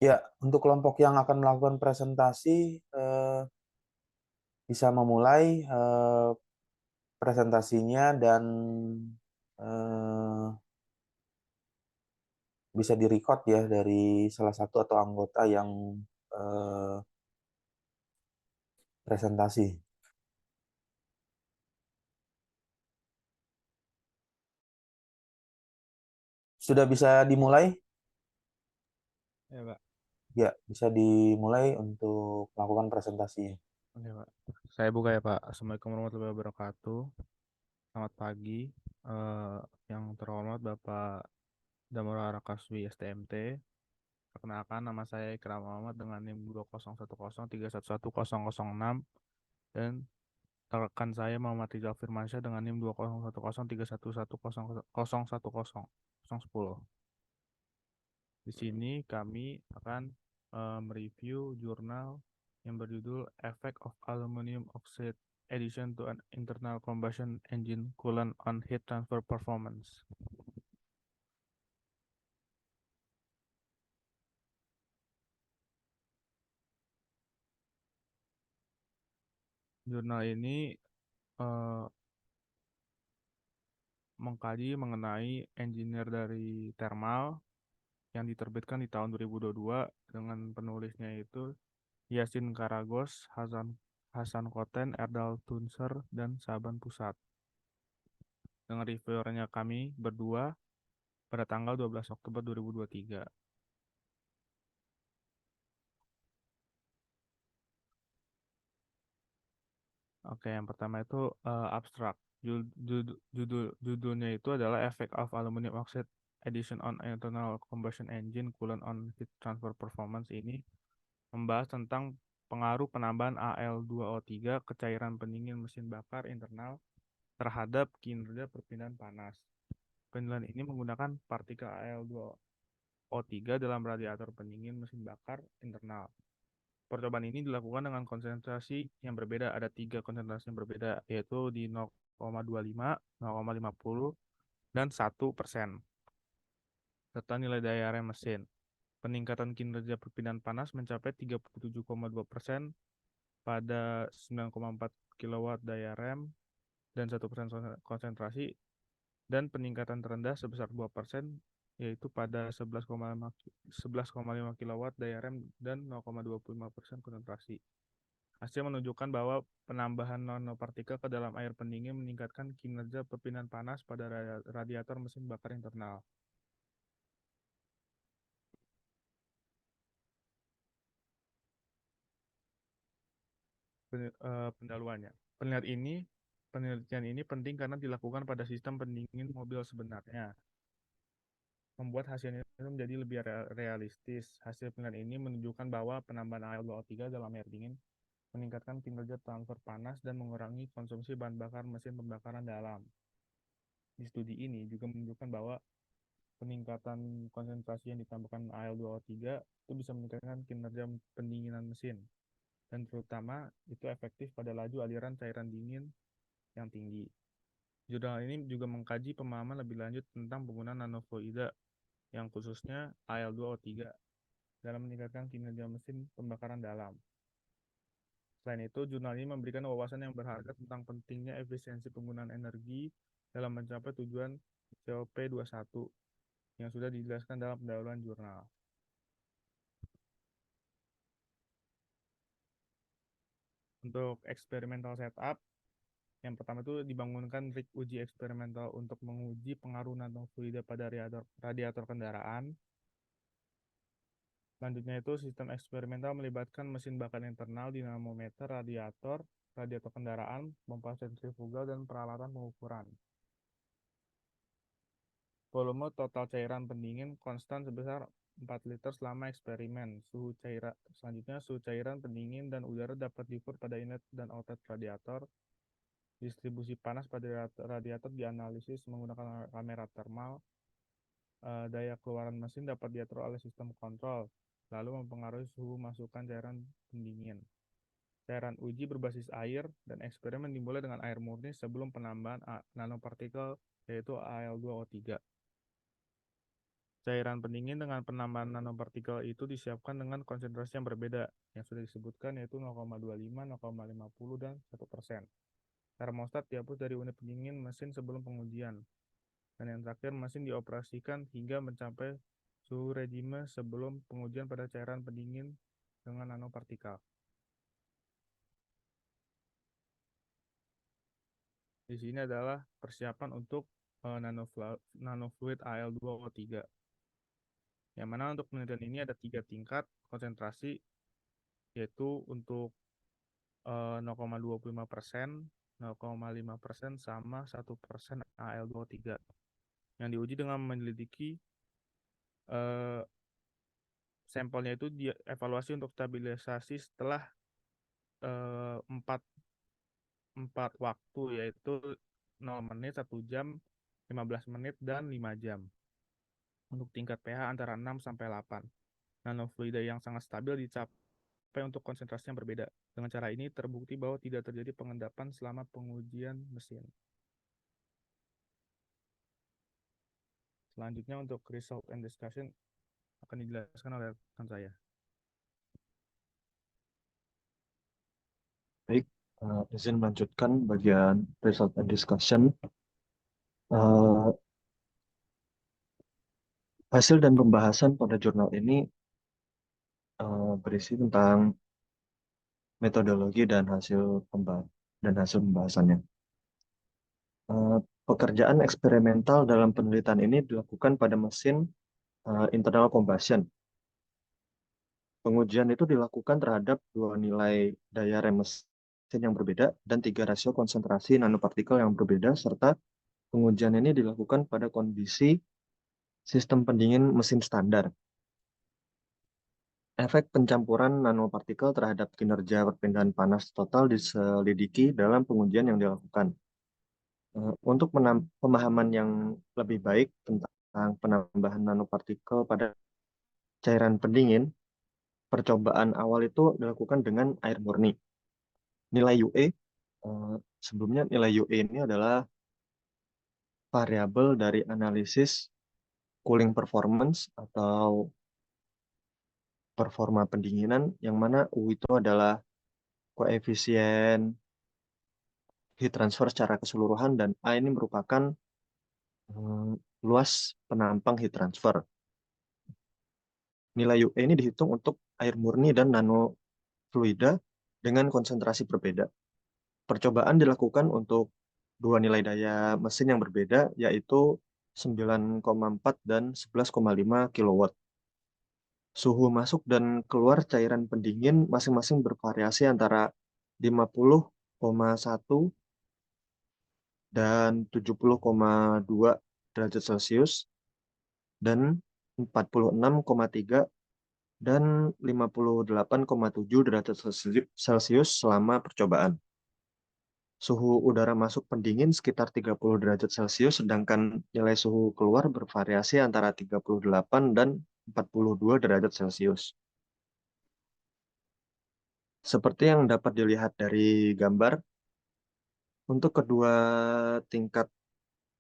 Ya, untuk kelompok yang akan melakukan presentasi bisa memulai presentasinya dan eh, bisa direcord ya dari salah satu atau anggota yang eh, presentasi. Sudah bisa dimulai? Ya, Pak. Ya, bisa dimulai untuk melakukan presentasinya. Oke, Pak. Saya buka ya, Pak. Assalamualaikum warahmatullahi wabarakatuh. Selamat pagi. Eh, yang terhormat Bapak Damora Rakaswi STMT. Perkenalkan, nama saya Ikram Muhammad dengan NIM 2010311311006 dan rekan saya Muhammad Rizal Firmansyah dengan NIM 2010311101010. Di sini kami akan mereview jurnal yang berjudul Effect of Aluminum Oxide Addition to an Internal Combustion Engine Coolant on Heat Transfer Performance. Jurnal ini eh, mengkaji mengenai engineer dari thermal yang diterbitkan di tahun 2022 dengan penulisnya itu Yasin Karagos, Hasan Koten, Erdal Tunser, dan Saban Pusat. Dengan reviewernya kami berdua pada tanggal 12 Oktober 2023. Oke, yang pertama itu abstrak. Judulnya itu adalah Effect of Aluminum Oxide Addition on Internal Combustion Engine Coolant on Heat Transfer Performance ini membahas tentang pengaruh penambahan Al2O3 ke cairan pendingin mesin bakar internal terhadap kinerja perpindahan panas. Penilaian ini menggunakan partikel Al2O3 dalam radiator pendingin mesin bakar internal. Percobaan ini dilakukan dengan konsentrasi yang berbeda. Ada tiga konsentrasi yang berbeda, yaitu di 0,25, 0,50, dan 1%, serta nilai daya rem mesin. Peningkatan kinerja perpindahan panas mencapai 37,2% pada 9,4 kilowatt daya rem dan 1% konsentrasi, dan peningkatan terendah sebesar 2%, yaitu pada 11,5 kilowatt daya rem dan 0,25% konsentrasi. Hasil menunjukkan bahwa penambahan nanopartikel ke dalam air pendingin meningkatkan kinerja perpindahan panas pada radiator mesin bakar internal. Pendahuluannya. Penelitian ini penting karena dilakukan pada sistem pendingin mobil sebenarnya, membuat hasilnya itu menjadi lebih realistis. Hasil penelitian ini menunjukkan bahwa penambahan Al2O3 dalam air dingin meningkatkan kinerja transfer panas dan mengurangi konsumsi bahan bakar mesin pembakaran dalam. Di studi ini juga menunjukkan bahwa peningkatan konsentrasi yang ditambahkan Al2O3 itu bisa meningkatkan kinerja pendinginan mesin, dan terutama itu efektif pada laju aliran cairan dingin yang tinggi. Jurnal ini juga mengkaji pemahaman lebih lanjut tentang penggunaan nanofluida yang khususnya Al2O3 dalam meningkatkan kinerja mesin pembakaran dalam. Selain itu, jurnal ini memberikan wawasan yang berharga tentang pentingnya efisiensi penggunaan energi dalam mencapai tujuan COP21 yang sudah dijelaskan dalam pendahuluan jurnal. Untuk experimental setup, yang pertama itu dibangunkan rig uji eksperimental untuk menguji pengaruh nanofluida pada radiator kendaraan. Selanjutnya itu sistem eksperimental melibatkan mesin bakar internal, dinamometer, radiator kendaraan, pompa sentrifugal, dan peralatan pengukuran. Volume total cairan pendingin konstan sebesar 4 liter selama eksperimen. Selanjutnya suhu cairan pendingin dan udara dapat diukur pada inlet dan outlet radiator. Distribusi panas pada radiator dianalisis menggunakan kamera termal. Daya keluaran mesin dapat diatur oleh sistem kontrol, lalu mempengaruhi suhu masukan cairan pendingin. Cairan uji berbasis air dan eksperimen dimulai dengan air murni sebelum penambahan nanopartikel, yaitu Al2O3. Cairan pendingin dengan penambahan nanopartikel itu disiapkan dengan konsentrasi yang berbeda, yang sudah disebutkan yaitu 0,25, 0,50, dan 1%. Termostat dihapus dari unit pendingin mesin sebelum pengujian. Dan yang terakhir, mesin dioperasikan hingga mencapai suhu regime sebelum pengujian pada cairan pendingin dengan nanopartikel. Di sini adalah persiapan untuk nanofluid Al2O3. Yang mana untuk penelitian ini ada 3 tingkat konsentrasi, yaitu untuk 0,25%, 0,5%, sama 1% Al2O3. Yang diuji dengan menyelidiki eh, sampelnya itu dievaluasi untuk stabilisasi setelah 4 waktu, yaitu 0 menit, 1 jam, 15 menit, dan 5 jam. Untuk tingkat pH antara 6 sampai 8. Nanofluida yang sangat stabil dicapai untuk konsentrasi yang berbeda. Dengan cara ini terbukti bahwa tidak terjadi pengendapan selama pengujian mesin. Selanjutnya untuk result and discussion akan dijelaskan oleh rekan saya. Baik, izin melanjutkan bagian result and discussion. Hasil dan pembahasan pada jurnal ini berisi tentang metodologi dan hasil pembahasannya. Pekerjaan eksperimental dalam penelitian ini dilakukan pada mesin internal combustion. Pengujian itu dilakukan terhadap 2 nilai daya rem mesin yang berbeda dan 3 rasio konsentrasi nanopartikel yang berbeda, serta pengujian ini dilakukan pada kondisi sistem pendingin mesin standar. Efek pencampuran nanopartikel terhadap kinerja perpindahan panas total diselidiki dalam pengujian yang dilakukan. Untuk pemahaman yang lebih baik tentang penambahan nanopartikel pada cairan pendingin, percobaan awal itu dilakukan dengan air murni. Nilai UE, sebelumnya nilai UE ini adalah variabel dari analisis cooling performance atau performa pendinginan, yang mana U itu adalah koefisien heat transfer secara keseluruhan, dan A ini merupakan luas penampang heat transfer. Nilai UE ini dihitung untuk air murni dan nanofluida dengan konsentrasi berbeda. Percobaan dilakukan untuk 2 nilai daya mesin yang berbeda, yaitu 9,4 dan 11,5 kW. Suhu masuk dan keluar cairan pendingin masing-masing bervariasi antara 50,1 dan 70,2 derajat Celcius dan 46,3 dan 58,7 derajat Celcius selama percobaan. Suhu udara masuk pendingin sekitar 30 derajat Celcius, sedangkan nilai suhu keluar bervariasi antara 38 dan 42 derajat Celcius. Seperti yang dapat dilihat dari gambar, untuk kedua tingkat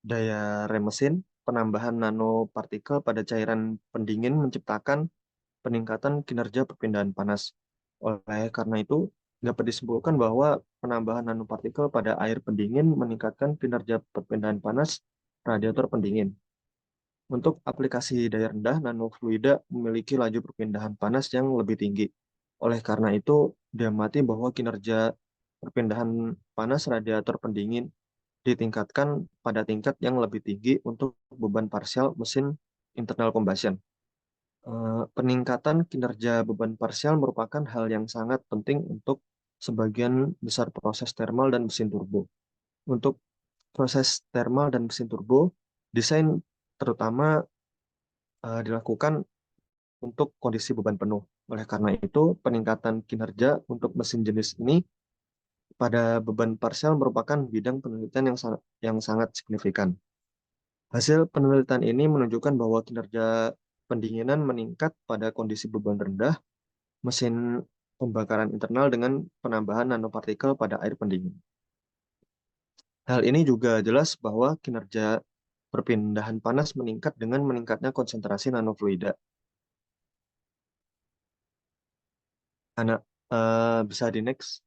daya rem mesin, penambahan nanopartikel pada cairan pendingin menciptakan peningkatan kinerja perpindahan panas. Oleh karena itu, dapat disimpulkan bahwa penambahan nanopartikel pada air pendingin meningkatkan kinerja perpindahan panas radiator pendingin. Untuk aplikasi daya rendah, nanofluida memiliki laju perpindahan panas yang lebih tinggi. Oleh karena itu, diamati bahwa kinerja perpindahan panas radiator pendingin ditingkatkan pada tingkat yang lebih tinggi untuk beban parsial mesin internal combustion. Peningkatan kinerja beban parsial merupakan hal yang sangat penting untuk sebagian besar proses thermal dan mesin turbo. Untuk proses thermal dan mesin turbo, desain terutama dilakukan untuk kondisi beban penuh. Oleh karena itu, peningkatan kinerja untuk mesin jenis ini pada beban parsial merupakan bidang penelitian yang sangat signifikan. Hasil penelitian ini menunjukkan bahwa kinerja pendinginan meningkat pada kondisi beban rendah mesin pembakaran internal dengan penambahan nanopartikel pada air pendingin. Hal ini juga jelas bahwa kinerja perpindahan panas meningkat dengan meningkatnya konsentrasi nanofluida. Anak bisa di next.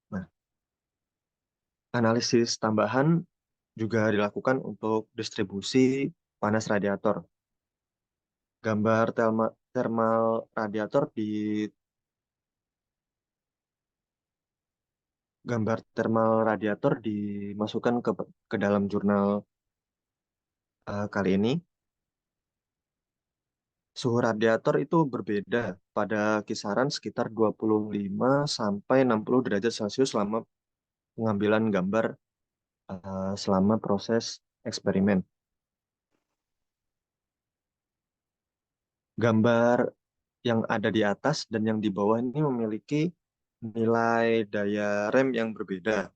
Nah, analisis tambahan juga dilakukan untuk distribusi panas radiator. Gambar thermal radiator di gambar thermal radiator dimasukkan ke dalam jurnal kali ini. Suhu radiator itu berbeda pada kisaran sekitar 25 sampai 60 derajat Celcius selama pengambilan gambar selama proses eksperimen. Gambar yang ada di atas dan yang di bawah ini memiliki nilai daya rem yang berbeda.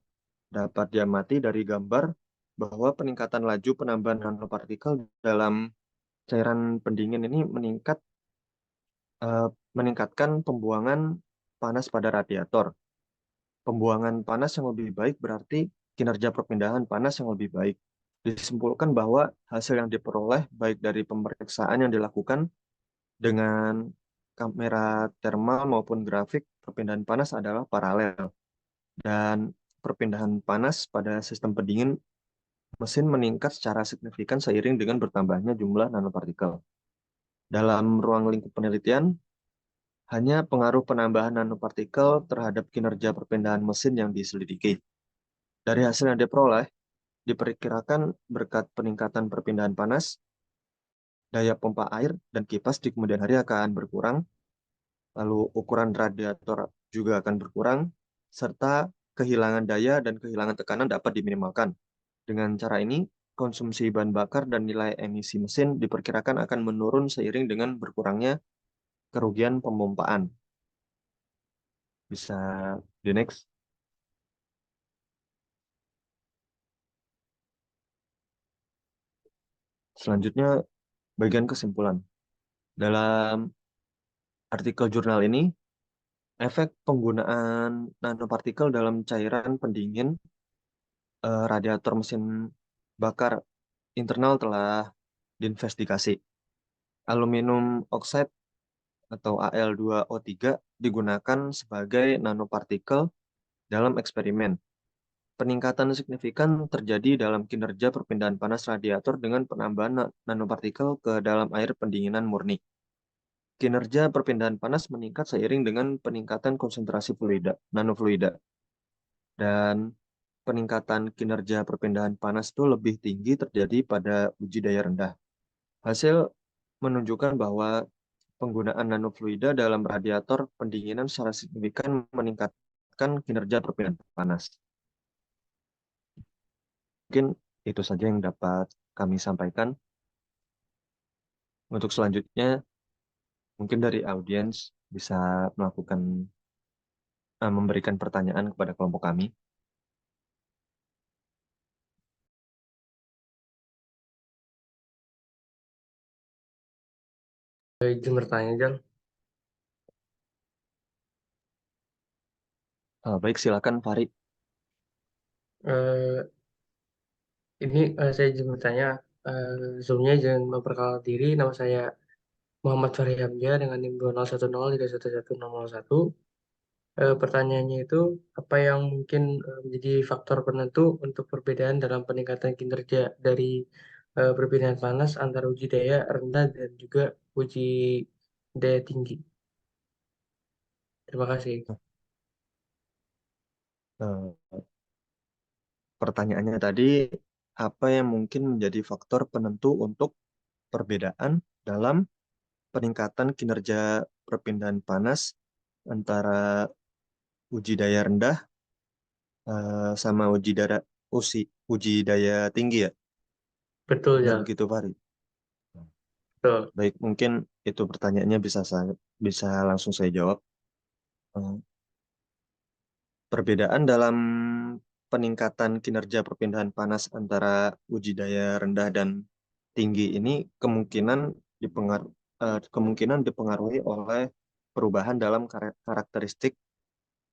Dapat diamati dari gambar bahwa peningkatan laju penambahan nanopartikel dalam cairan pendingin ini meningkatkan pembuangan panas pada radiator. Pembuangan panas yang lebih baik berarti kinerja perpindahan panas yang lebih baik. Disimpulkan bahwa hasil yang diperoleh baik dari pemeriksaan yang dilakukan dengan kamera termal maupun grafik perpindahan panas adalah paralel. Dan perpindahan panas pada sistem pendingin mesin meningkat secara signifikan seiring dengan bertambahnya jumlah nanopartikel. Dalam ruang lingkup penelitian, hanya pengaruh penambahan nanopartikel terhadap kinerja perpindahan mesin yang diselidiki. Dari hasil yang diperoleh, diperkirakan berkat peningkatan perpindahan panas, daya pompa air dan kipas di kemudian hari akan berkurang, lalu ukuran radiator juga akan berkurang, serta kehilangan daya dan kehilangan tekanan dapat diminimalkan. Dengan cara ini, konsumsi bahan bakar dan nilai emisi mesin diperkirakan akan menurun seiring dengan berkurangnya kerugian pemompaan. Bisa di next. Selanjutnya, bagian kesimpulan. Dalam artikel jurnal ini, efek penggunaan nanopartikel dalam cairan pendingin radiator mesin bakar internal telah diinvestigasi. Aluminium oxide atau Al2O3 digunakan sebagai nanopartikel dalam eksperimen. Peningkatan signifikan terjadi dalam kinerja perpindahan panas radiator dengan penambahan nanopartikel ke dalam air pendinginan murni. Kinerja perpindahan panas meningkat seiring dengan peningkatan konsentrasi nanofluida. Dan peningkatan kinerja perpindahan panas itu lebih tinggi terjadi pada uji daya rendah. Hasil menunjukkan bahwa penggunaan nanofluida dalam radiator pendinginan secara signifikan meningkatkan kinerja perpindahan panas. Mungkin itu saja yang dapat kami sampaikan. Untuk selanjutnya, mungkin dari audiens bisa melakukan memberikan pertanyaan kepada kelompok kami. Izin bertanya, Jal. Baik, silakan Fari. Eh, ini saya izin bertanya. Sebelumnya izin memperkenalkan diri. Nama saya Muhammad Fahri Hamzah dengan NIM 20103111001. Pertanyaannya itu, apa yang mungkin menjadi faktor penentu untuk perbedaan dalam peningkatan kinerja dari perpindahan panas antara uji daya rendah dan juga uji daya tinggi? Terima kasih. Eh, Pertanyaannya tadi, apa yang mungkin menjadi faktor penentu untuk perbedaan dalam peningkatan kinerja perpindahan panas antara uji daya rendah sama uji daya tinggi ya? Betul, Benar Jal. begitu, Fari? Betul. Baik, mungkin itu pertanyaannya bisa langsung saya jawab. Eh, Perbedaan dalam peningkatan kinerja perpindahan panas antara uji daya rendah dan tinggi ini kemungkinan dipengaruhi oleh perubahan dalam karakteristik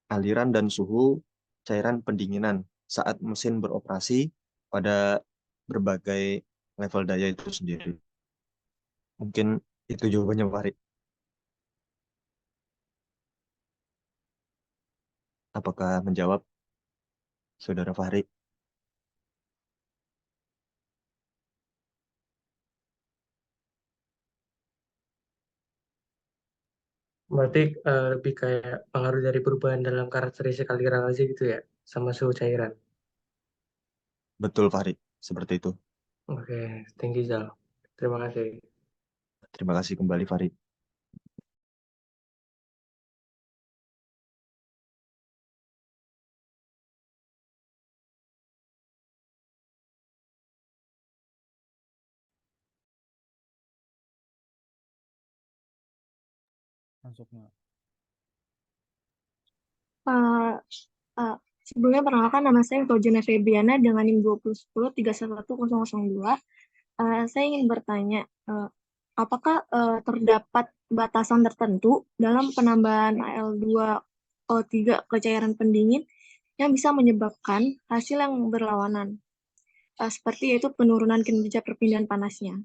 aliran dan suhu cairan pendinginan saat mesin beroperasi pada berbagai level daya itu sendiri. Mungkin itu jawabannya, Farid. Apakah menjawab, Saudara Farid? Berarti lebih kayak pengaruh dari perubahan dalam karakteristik aliran aja gitu ya, sama suhu cairan. Betul, Farid. Seperti itu. Oke, thank you Zal. Terima kasih. Terima kasih kembali, Farid. Masuknya. Eh, eh, Sebelumnya perkenalkan nama saya Faujana Febriana dengan NIM 2010311002. Saya ingin bertanya, apakah terdapat batasan tertentu dalam penambahan AL2O3 ke cairan pendingin yang bisa menyebabkan hasil yang berlawanan, seperti yaitu penurunan kinerja perpindahan panasnya?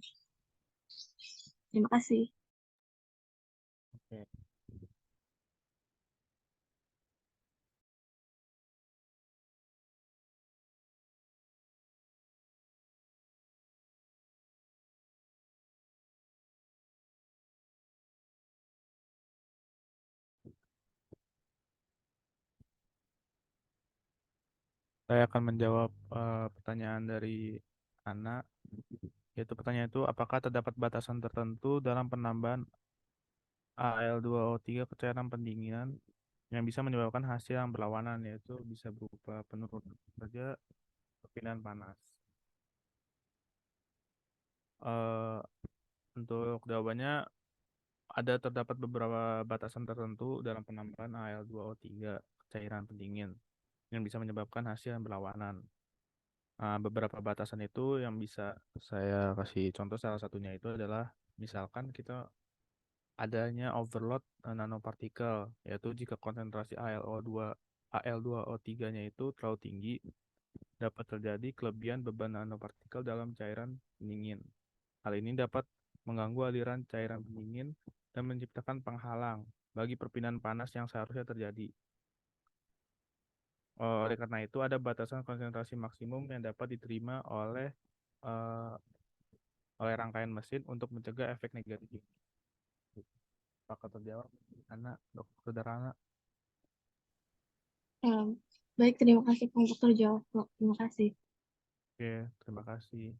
Terima kasih. Oke. Saya akan menjawab pertanyaan dari Ana, yaitu pertanyaan itu apakah terdapat batasan tertentu dalam penambahan AL2O3 ke cairan pendinginan yang bisa menyebabkan hasil yang berlawanan, yaitu bisa berupa penurunan kinerja perpindahan panas. Eh, untuk jawabannya terdapat beberapa batasan tertentu dalam penambahan AL2O3 ke cairan pendingin yang bisa menyebabkan hasil yang berlawanan. Nah, beberapa batasan itu yang bisa saya kasih contoh, salah satunya itu adalah misalkan kita adanya overload nanopartikel, yaitu jika konsentrasi AL2O3-nya itu terlalu tinggi, dapat terjadi kelebihan beban nanopartikel dalam cairan pendingin. Hal ini dapat mengganggu aliran cairan pendingin dan menciptakan penghalang bagi perpindahan panas yang seharusnya terjadi. Oleh karena itu, ada batasan konsentrasi maksimum yang dapat diterima eh, oleh rangkaian mesin untuk mencegah efek negatif. Apakah terjawab, Saudara Ana? Baik, terima kasih Pak Dokter jawab. Terima kasih. Oke, terima kasih.